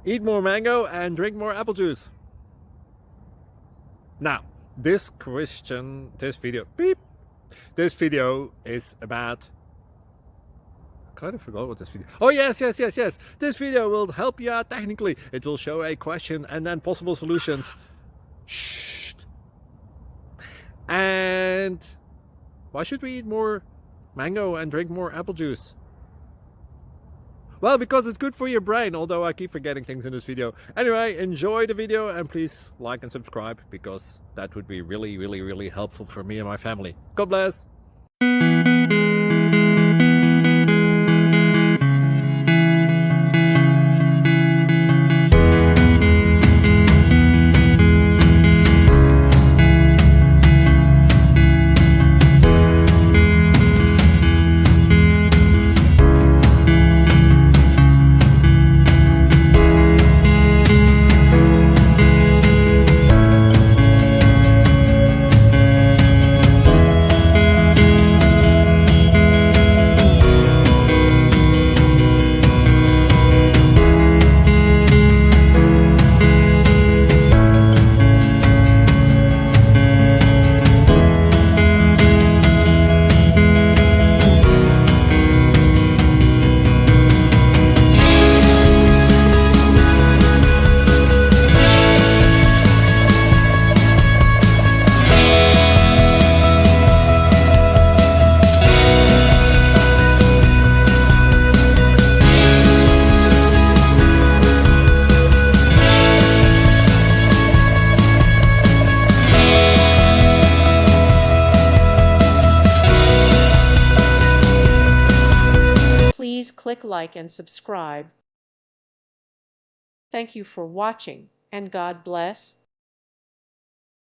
Eat more mango and drink more apple juice. Now, this video is about... I kind of forgot what this video... Oh, yes. This video will help you out technically. It will show a question and then possible solutions. Shh. And why should we eat more mango and drink more apple juice? Well, because it's good for your brain, although I keep forgetting things in this video. Anyway, enjoy the video and please like and subscribe, because that would be really helpful for me and my family. God bless! Please click like and subscribe. Thank you for watching, and God bless.